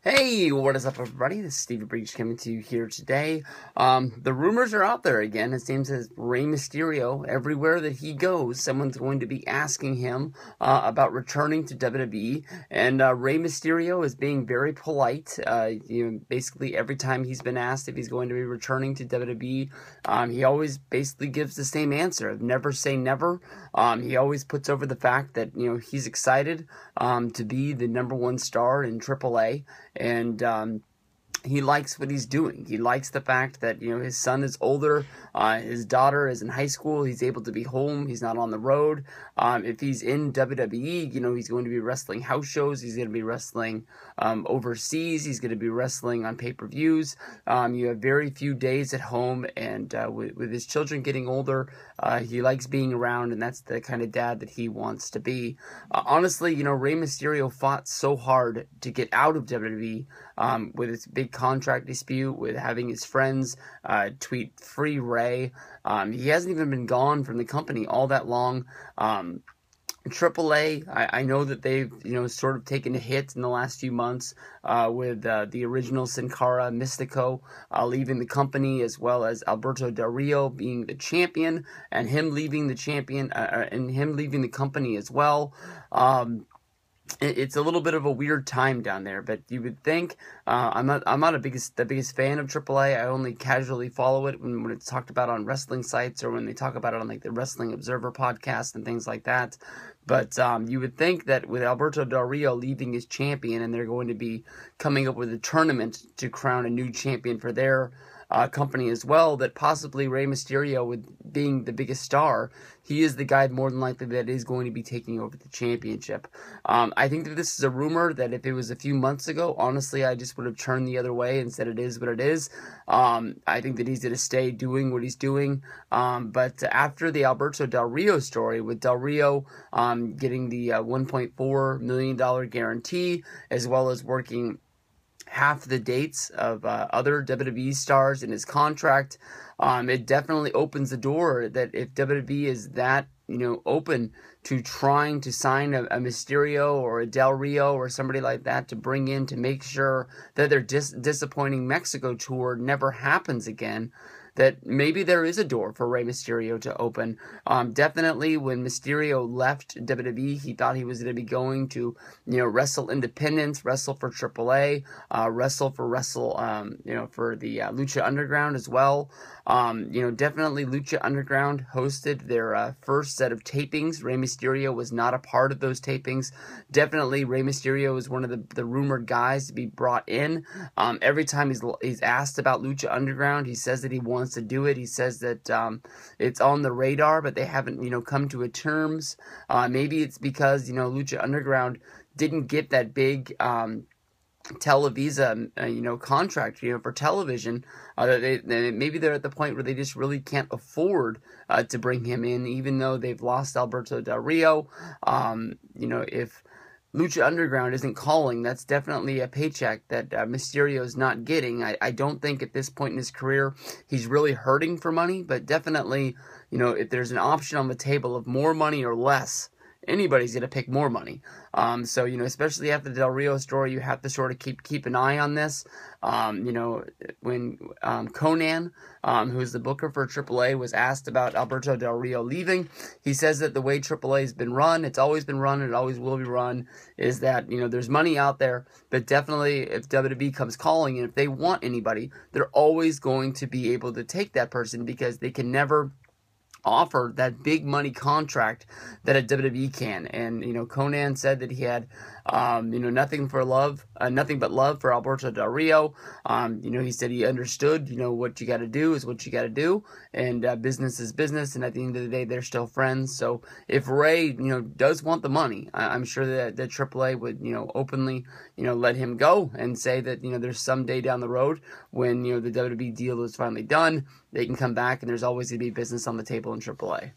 Hey, what is up, everybody? This is Stevie Breach coming to you here today. The rumors are out there again. It seems as Rey Mysterio, everywhere that he goes, someone's going to be asking him about returning to WWE. And Rey Mysterio is being very polite. Basically every time he's been asked if he's going to be returning to WWE, he always basically gives the same answer: never say never. He always puts over the fact that he's excited to be the #1 star in AAA. And he likes what he's doing. He likes the fact that, his son is older, his daughter is in high school, he's able to be home, he's not on the road. If he's in WWE, he's going to be wrestling house shows, he's going to be wrestling overseas, he's going to be wrestling on pay-per-views. You have very few days at home, and with his children getting older, he likes being around, and that's the kind of dad that he wants to be. Honestly, Rey Mysterio fought so hard to get out of WWE with its big contract dispute, with having his friends tweet "Free Rey." He hasn't even been gone from the company all that long. AAA, I know that they've, sort of taken a hit in the last few months with the original Sin Cara Mystico leaving the company, as well as Alberto Del Rio being the champion, and him leaving the company as well. It's a little bit of a weird time down there, but you would think I'm not the biggest fan of AAA. I only casually follow it when it's talked about on wrestling sites, or when they talk about it on like the Wrestling Observer podcast and things like that. But you would think that with Alberto Del Rio leaving as champion, and they're going to be coming up with a tournament to crown a new champion for their company as well, that possibly Rey Mysterio, with being the biggest star, he is the guy more than likely that is going to be taking over the championship. I think that this is a rumor that if it was a few months ago, honestly, I just would have turned the other way and said it is what it is. I think that he's going to stay doing what he's doing. But after the Alberto Del Rio story, with Del Rio getting the $1.4 million guarantee, as well as working half the dates of other WWE stars in his contract, it definitely opens the door that if WWE is that open to trying to sign a Mysterio or a Del Rio or somebody like that to bring in to make sure that their disappointing Mexico tour never happens again, that maybe there is a door for Rey Mysterio to open. Definitely when Mysterio left WWE, he thought he was going to be going to, wrestle independents, wrestle for AAA, wrestle for the Lucha Underground as well. Definitely Lucha Underground hosted their first set of tapings. Rey Mysterio was not a part of those tapings. Definitely Rey Mysterio is one of the rumored guys to be brought in. Every time he's asked about Lucha Underground, he says that he wants to do it. He says that it's on the radar, but they haven't come to a terms. Maybe it's because Lucha Underground didn't get that big Televisa contract for television. Maybe they're at the point where they just really can't afford to bring him in, even though they've lost Alberto Del Rio. If Lucha Underground isn't calling, that's definitely a paycheck that Mysterio is not getting. I don't think at this point in his career he's really hurting for money, but definitely, if there's an option on the table of more money or less, anybody's going to pick more money. So, especially after the Del Rio story, you have to sort of keep an eye on this. When Conan, who's the booker for AAA, was asked about Alberto Del Rio leaving, he says that the way AAA has been run, it's always been run, and it always will be run, is that, there's money out there, but definitely if WWE comes calling, and if they want anybody, they're always going to be able to take that person, because they can never offer that big money contract that a WWE can. And Conan said that he had nothing but love for Alberto Del Rio. He said he understood what you got to do is what you got to do, and business is business, and at the end of the day they're still friends. So if Rey does want the money, I'm sure that AAA would openly let him go, and say that there's some day down the road when the WWE deal is finally done, they can come back, and there's always going to be business on the table in AAA.